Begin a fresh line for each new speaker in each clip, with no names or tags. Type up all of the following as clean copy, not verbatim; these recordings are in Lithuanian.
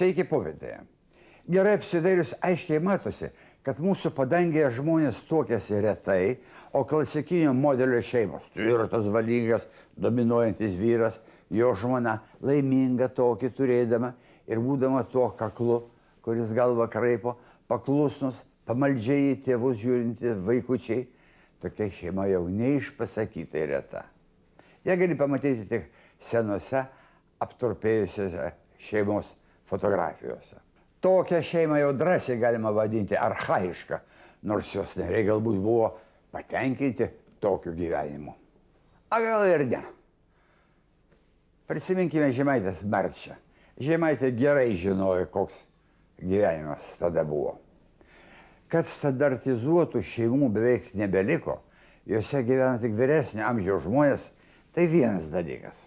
Sveiki popietėje. Gerai apsidairius aiškiai matosi, kad mūsų padangėje žmonės tuokiasi retai, o klasikinio modelio šeimos - tvirtas, valingas, dominuojantis vyras, jo žmona laiminga tokį turėdama ir būdama tuo kaklu, kuris galvą kraipo, paklusnus, pamaldžiai į tėvus žiūrintys vaikučiai. Tokia šeima jau neišpasakytai reta. Jie gali pamatyti tik senose, apturpėjusiose šeimos fotografijose. Tokią šeimą jau drąsiai galima vadinti archaišką, nors jos nariai galbūt buvo patenkinti tokiu gyvenimu. A gal ir ne. Prisiminkime Žemaitės marčią. Žemaitė gerai žinojo, koks gyvenimas tada buvo. Kad standartizuotų šeimų beveik nebeliko, juose gyvena tik vyresnio amžiaus žmonės, tai vienas dalykas.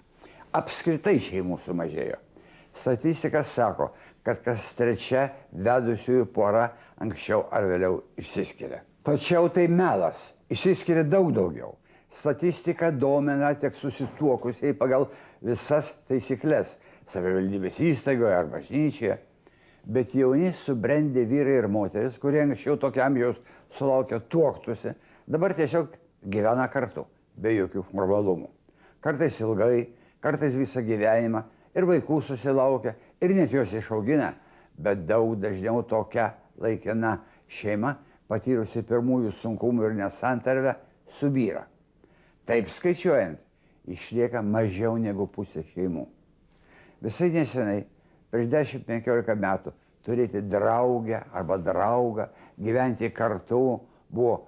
Apskritai šeimų sumažėjo. Statistika sako, kad kas trečia vedusiųjų pora anksčiau ar vėliau išsiskiria. Tačiau tai melas, išsiskiria daug daugiau. Statistika domina tik susituokusiai pagal visas taisyklės savivaldybės įstaigoje ar bažnyčioje. Bet jauni subrendę vyrai ir moteris, kurie anksčiau tokio amžiaus sulaukė tuoktųsi, dabar tiesiog gyvena kartu, be jokių formalumų. Kartais ilgai, kartais visą gyvenimą ir vaikų susilaukia ir net juos išaugina, bet daug dažniau tokia laikina šeima, patyrusi pirmųjų sunkumų ir nesantarvę, subyra. Taip skaičiuojant, išlieka mažiau negu pusė šeimų. Visai nesenai, prieš 10-15 metų, turėti draugę arba draugą, gyventi kartu buvo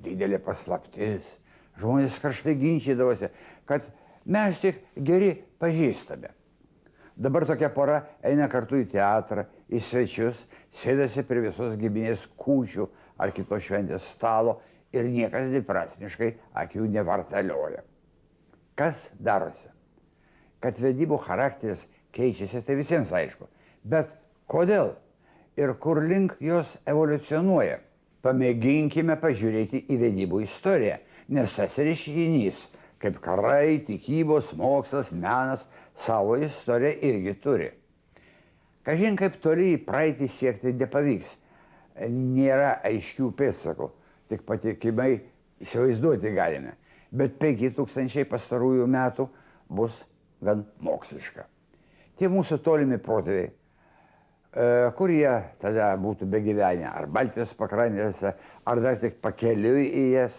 didelė paslaptis. Žmonės karštai ginčydavosi, kad mes tik geri pažįstame. Dabar tokia pora eina kartu į teatrą, į svečius, sėdasi prie visos giminės kūčių ar kitos šventės stalo ir niekas dviprasmiškai akių nevartalioja. Kas darosi? Kad vedybų charakteris keičiasi, tai visiems aišku. Bet kodėl ir kur link jos evoliucionuoja? Pamėginkime pažiūrėti į vedybų istoriją, nes tas reiškinys, kaip karai, tikybos, mokslas, menas, savo istoriją irgi turi. Kažin kaip toli į praeitį siekti nepavyks. Nėra aiškių pėdsakų, tik patikimai įsivaizduoti galime. Bet 5000 pastarųjų metų bus gan moksliška. Tie mūsų tolimi protėviai, kur jie tada būtų begyvenę, ar Baltijos pakrantėse, ar dar tik pakeliui į jas,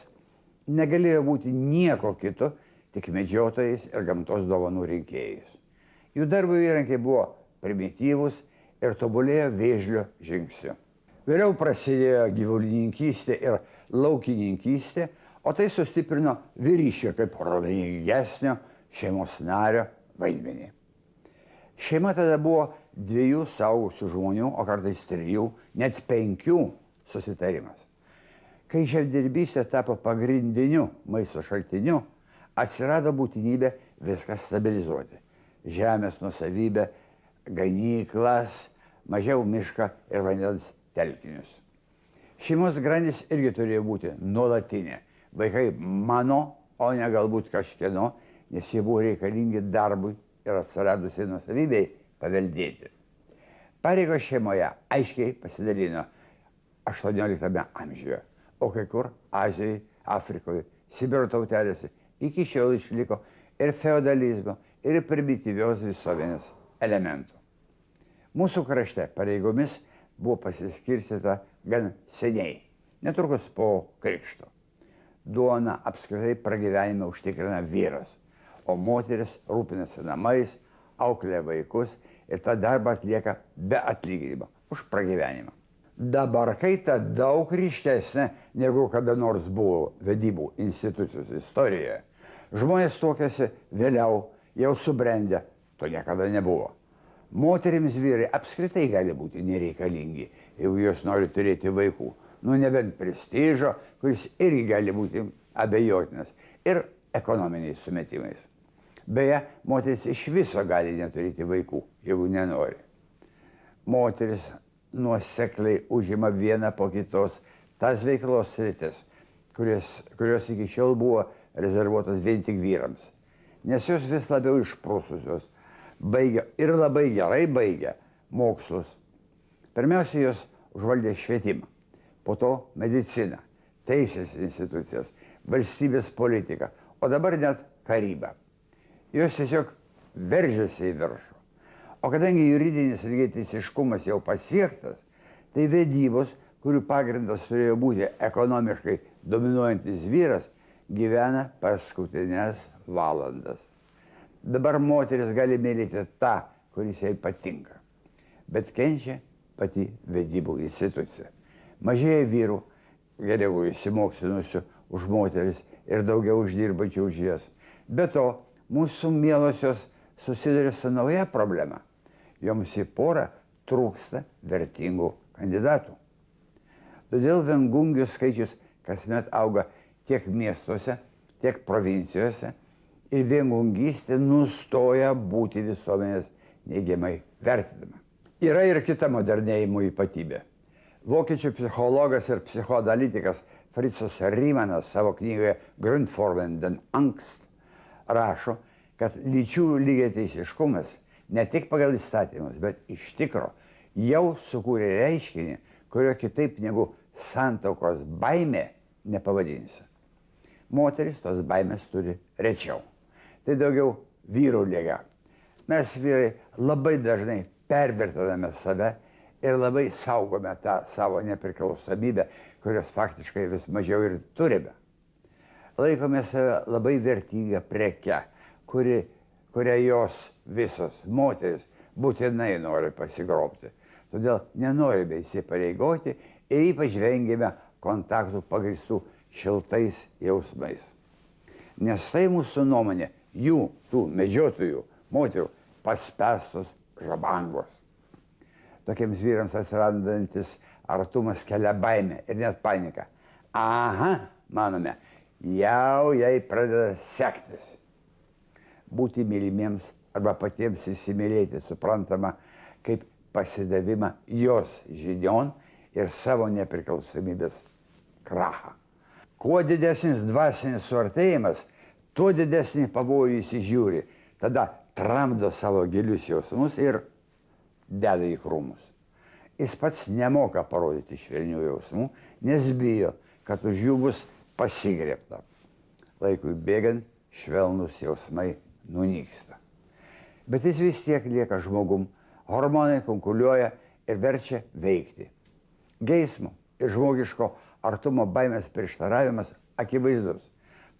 negalėjo būti nieko kito, tik medžiotojais ir gamtos dovanų rinkėjais. Jų darbo įrankiai buvo primityvūs ir tobulėjo vėžlio žingsniu. Vėliau prasidėjo gyvulininkystė ir laukininkystė, o tai sustiprino vyriškio kaip raumeningesnio šeimos nario vaidmenį. Šeima tada buvo 2 suaugusių žmonių, o kartais 3, net 5 susitarimas. Kai žemdirbystė tapo pagrindiniu maisto šaltiniu, atsirado būtinybė viską stabilizuoti. Žemės nuosavybę, ganyklas, mažiau mišką ir vandens telkinius. Šeimos grandis irgi turėjo būti nuolatinė. Vaikai mano, o ne galbūt kažkieno, nes jie buvo reikalingi darbui ir atsiradusiai nuosavybei paveldėti. Pareigos šeimoje aiškiai pasidalino 18 amžiuje, o kai kur Azijoje, Afrikoje, Sibiro tautelėse iki šiol išliko ir feodalizmo, ir primityvios visuomenės elementų. Mūsų krašte pareigomis buvo pasiskirstyta gan seniai, netrukus po krikšto. Duona apskritai pragyvenime užtikrina vyras, o moteris rūpinasi namais, auklėja vaikus ir tą darbą atlieka be atlyginimo už pragyvenimą. Dabar kaita daug ryškesnė, negu kada nors buvo vedybų institucijos istorijoje. Žmonės tuokiasi vėliau, jau subrendę, to niekada nebuvo. Moterims vyrai apskritai gali būti nereikalingi, jeigu jos nori turėti vaikų. Nu, nebent prestižo, kuris irgi gali būti abejotinas, ir ekonominiais sumetimais. Beje, moteris iš viso gali neturėti vaikų, jeigu nenori. Moteris nuosekliai užima vieną po kitos tas veiklos sritis, kurios iki šiol buvo rezervuotos vien tik vyrams. Nes jos vis labiau išprususios, baigia ir labai gerai baigia mokslus. Pirmiausia, jos užvaldė švietimą, po to mediciną, teisės institucijas, valstybės politiką, o dabar net karybą. Jos tiesiog veržiasi į viršų. O kadangi juridinis lygiateisiškumas jau pasiektas, tai vedybos, kurių pagrindas turėjo būti ekonomiškai dominuojantis vyras, gyvena paskutinės valandas. Dabar moteris gali mylėti tą, kuris jai patinka, bet kenčia pati vedybų institucija. Mažėja vyrų, geriau išsimokslinusių už moteris ir daugiau uždirbančių už jas. Be to, mūsų mielosios susiduria su nauja problema. Joms į porą trūksta vertingų kandidatų. Todėl viengungių skaičius kasmet auga tiek miestuose, tiek provincijose ir viengungystė nustoja būti visuomenės neigiamai vertinama. Yra ir kita modernėjimo ypatybė. Vokiečių psichologas ir psichoanalitikas Fritzas Rymanas savo knygoje Grundformen den Angst rašo, kad lyčių lygiateisiškumas ne tik pagal įstatymus, bet iš tikro jau sukūrė reiškinį, kurio kitaip negu santuokos baimė nepavadinsi. Moteris tos baimės turi rečiau. Tai daugiau vyrų liga. Mes vyrai labai dažnai pervertiname save ir labai saugome tą savo nepriklausomybę, kurios faktiškai vis mažiau ir turime. Laikome save labai vertingą prekę, kurią jos visos moteris būtinai nori pasigrobti. Todėl nenorime įsipareigoti ir ypač vengiame kontaktų pagrįstų šiltais jausmais. Nes tai mūsų nuomonė, jų, tų medžiotojų, moterų, paspęstos žabangos. Tokiems vyrams atsirandantis artumas kelia baimę ir net paniką. Aha, manome, jau jai pradeda sektis. Būti mylimiems arba patiems įsimylėti suprantama kaip pasidavimą jos žinion ir savo nepriklausomybės krachą. Kuo didesnis dvasinis suartėjimas, tuo didesnį pavojų įsižiūri. Tada tramdo savo gilius jausmus ir deda į krūmus. Jis pats nemoka parodyti švelnių jausmų, nes bijo, kad už jų bus pasigriebta. Laikui bėgant švelnus jausmai nunyksta. Bet jis vis tiek lieka žmogum, hormonai konkuliuoja ir verčia veikti. Geismo ir žmogiško artumo baimės prieštaravimas akivaizdus.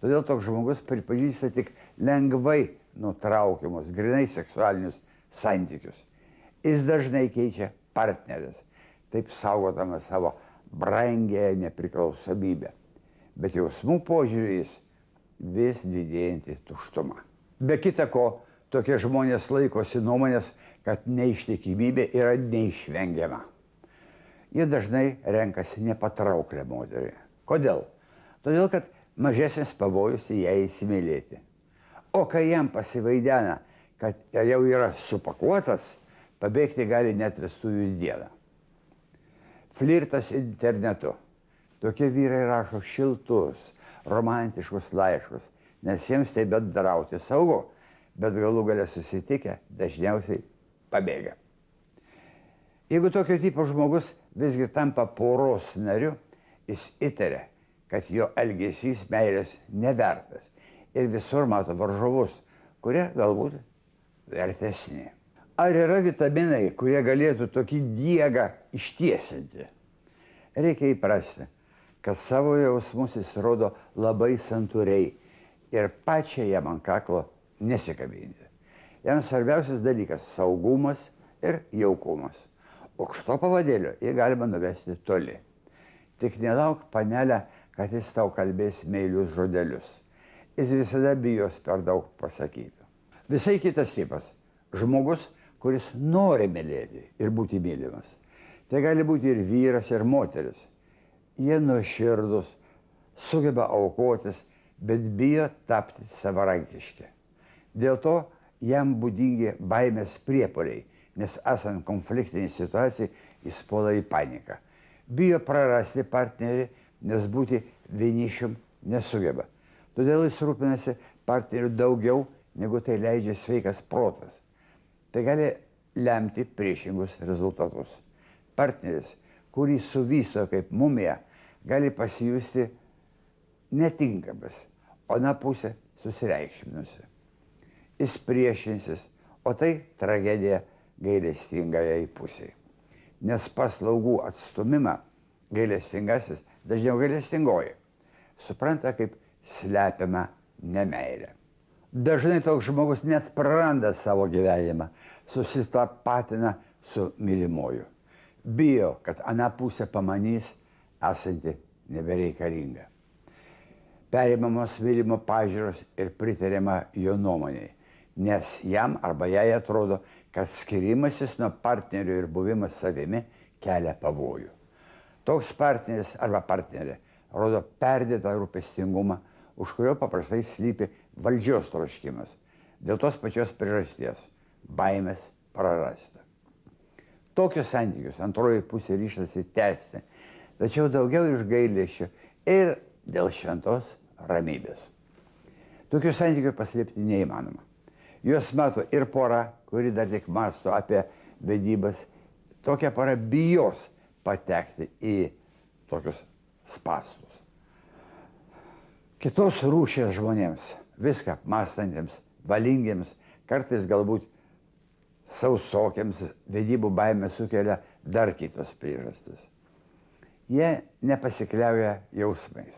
Todėl toks žmogus pripažįsta tik lengvai nutraukiamus, grinai seksualinius santykius. Jis dažnai keičia partneris, taip saugodamas savo brangiąją nepriklausomybę. Bet jausmų požiūrį jis vis didėjantį tuštumą. Be kita ko, tokie žmonės laikosi nuomonės, kad neištikimybė yra neišvengiama. Jie dažnai renkasi nepatrauklę moterį. Kodėl? Todėl, kad mažesnis pavojus į ją įsimylėti. O kai jam pasivaidena, kad jau yra supakuotas, pabėgti gali net vestuvių dieną. Flirtas internetu. Tokie vyrai rašo šiltus, romantiškus laiškus, nes jiems tai bendrauti saugu, bet galų gale susitikę dažniausiai pabėga. Jeigu tokio tipo žmogus visgi tampa poros nariu, jis įtaria, kad jo elgesys meilės nevertas ir visur mato varžovus, kurie galbūt vertesni. Ar yra vitaminai, kurie galėtų tokį diegą ištiesinti? Reikia įprasti, kad savo jausmus jis rodo labai santūriai ir pačią jam ant kaklo nesikabinti. Jam svarbiausias dalykas – saugumas ir jaukumas. Aukšto pavadėlio jį galima nuvesti toli. Tik nelauk, panelę, kad jis tau kalbės meilius žodelius. Jis visada bijos per daug pasakyti. Visai kitas tipas – žmogus, kuris nori mylėti ir būti mylimas. Tai gali būti ir vyras, ir moteris. Jie nuoširdus, sugeba aukotis, bet bijo tapti savarankiški. Dėl to jam būdingi baimės priepuoliai, nes esant konfliktiniai situacijai jis puola į paniką. Bijo prarasti partnerį, nes būti vienišium nesugeba. Todėl jis rūpinasi partneriu daugiau, negu tai leidžia sveikas protas. Tai gali lemti priešingus rezultatus. Partneris, kurį suvysto kaip mumija, gali pasijusti netinkamas, o ana pusė susireikšminusi. Jis priešinsis, o tai tragedija gailestingajai pusiai. Nes paslaugų atstumimą gailestingasis, dažniau gailestingoji, supranta kaip slepiamą nemeilę. Dažnai toks žmogus net praranda savo gyvenimą, susitapatina su mylimuoju. Bijo, kad ana pusė pamanys esanti nebereikalinga. Perimamos mylimo pažiūros ir pritariama jo nuomonei, nes jam arba jai atrodo, kad skirimasis nuo partnerio ir buvimas savimi kelia pavojų. Toks partneris arba partnerė rodo perdėtą rūpestingumą, už kurio paprastai slypi valdžios troškimas, dėl tos pačios priežasties – baimės prarasti. Tokius santykius antroji pusė ryžtasi tęsti, tačiau daugiau iš gailesčio ir dėl šventos ramybės. Tokių santykių paslėpti neįmanoma. Juos mato ir pora, kuri dar tik mąsto apie vedybas. Tokia pora bijos patekti į tokius spąstus. Kitos rūšies žmonėms, viską mąstantiems, valingiems, kartais galbūt sausokiams vedybų baimė sukelia dar kitos priežastis. Jie nepasikliauja jausmais.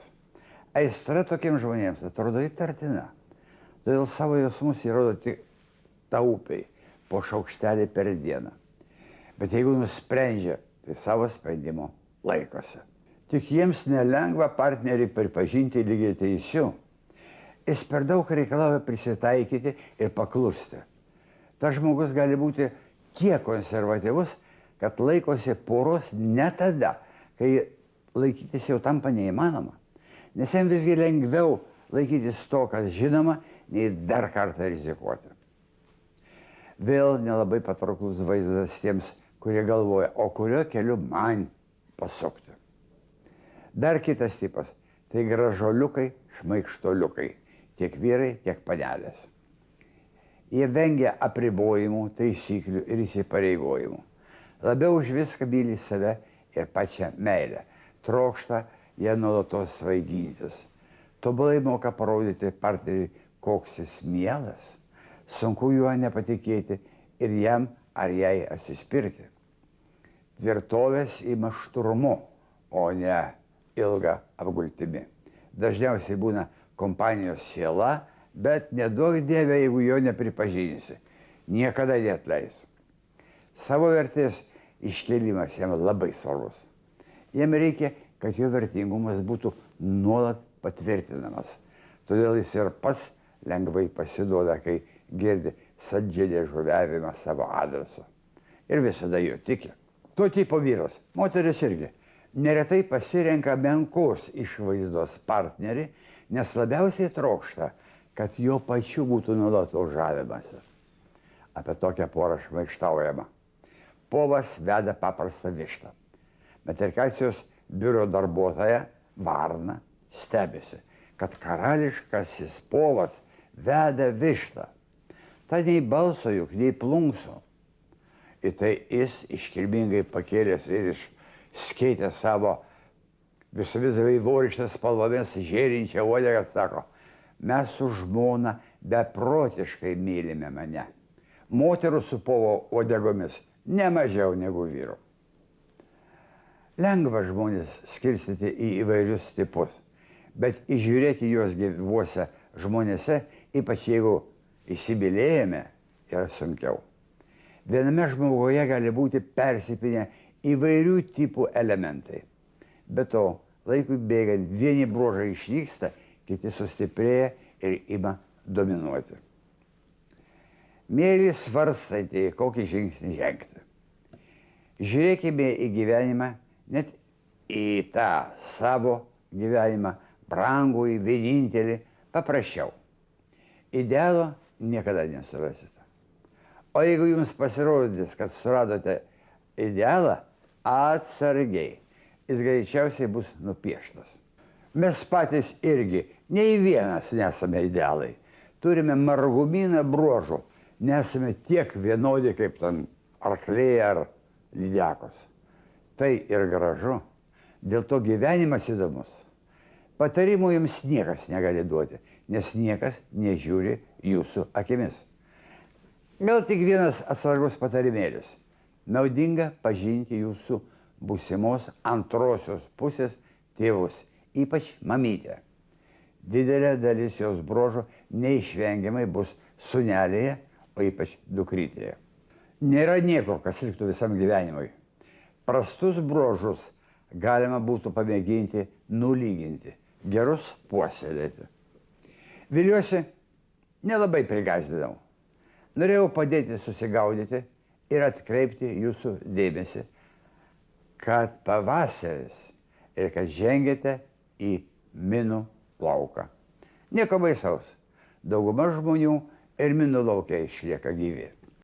Aistra tokiems žmonėms atrodo įtartina, todėl savo jausmus įrodo tik taupiai, po šaukštelį per dieną. Bet jeigu nusprendžia, tai savo sprendimo laikosi. Tik jiems nelengva partnerį pripažinti lygiai teisiu. Jis per daug reikalauja prisitaikyti ir paklusti. Tas žmogus gali būti tiek konservatyvus, kad laikosi poros ne tada, kai laikytis jau tampa neįmanoma. Nes jam visgi lengviau laikytis to, kas žinoma, nei dar kartą rizikuoti. Vėl nelabai patrauklus vaizdas tiems, kurie galvoja, o kurio keliu man pasukti. Dar kitas tipas – tai gražuoliukai, šmaikštoliukai, tiek vyrai, tiek panelės. Jie vengia apribojimų, taisyklių ir įsipareigojimų. Labiau už viską myli save ir pačią meilę. Trokšta ją nuolatos svaigintis. Tobulai moka parodyti partneriui, koks jis mielas. Sunku juo nepatikėti ir jam ar jai atsispirti. Tvirtovės ima šturmu, o ne ilga apgultimi. Dažniausiai būna kompanijos siela, bet neduok Dieve, jeigu jo nepripažinsi. Niekada neatleis. Savo vertės iškėlimas jam labai svarbus. Jam reikia, kad jo vertingumas būtų nuolat patvirtinamas. Todėl jis ir pats lengvai pasiduoda, kai girdi saldžią liežuviavimą savo adresu. Ir visada jo tiki. To tipo vyras, moteris irgi, neretai pasirenka menkos išvaizdos partnerį, nes labiausiai trokšta, kad jo pačiu būtų nuolatos žavimasis. Apie tokią porą šmaikštaujama. Povas veda paprastą vištą. Metrikacijos biuro darbuotoja Varna stebisi, kad karališkasis povas veda vištą. Ta nei balso juk, nei plunksų. Ir tai jis iškilmingai pakėlęs ir išskaitęs savo visomis vaivorykštės spalvomis žėrinčią uodegą, sako, mes su žmona beprotiškai mylime mane. Moterų su povo uodegomis ne mažiau negu vyrų. Lengva žmonės skirstyti į įvairius tipus, bet įžiūrėti juos gyvuose žmonėse, ypač jeigu įsimylėjame, yra sunkiau. Viename žmoguje gali būti persipinę įvairių tipų elementai. Be to, laikui bėgant vieni bruožai išnyksta, kiti sustiprėja ir ima dominuoti. Mėly svarstantieji, kokį žingsnį žengti. Žiūrėkime į gyvenimą, net į tą savo gyvenimą, brangųjį, vienintelį, paprasčiau. Idealo niekada nesurasite. O jeigu jums pasirodys, kad suradote idealą, atsargiai, jis greičiausiai bus nupieštas. Mes patys irgi, nei vienas nesame idealai. Turime margumyną bruožų, nesame tiek vienodi kaip ten arkliai ar lydekos. Tai ir gražu, dėl to gyvenimas įdomus. Patarimų jums niekas negali duoti, nes niekas nežiūri jūsų akimis. Gal tik vienas atsargus patarimėlis. Naudinga pažinti jūsų būsimos antrosios pusės tėvus, ypač mamytę. Didelė dalis jos bruožų neišvengiamai bus sūnelėje, o ypač dukrytėje. Nėra nieko, kas liktų visam gyvenimui. Prastus bruožus galima būtų pamėginti nulyginti, gerus puoselėti. Viliuosi, nelabai prigąsdinau. Norėjau padėti susigaudyti ir atkreipti jūsų dėmesį, kad pavasaris ir kad žengėte į minų lauką. Nieko baisaus. Dauguma žmonių ir minų lauke išlieka gyvi.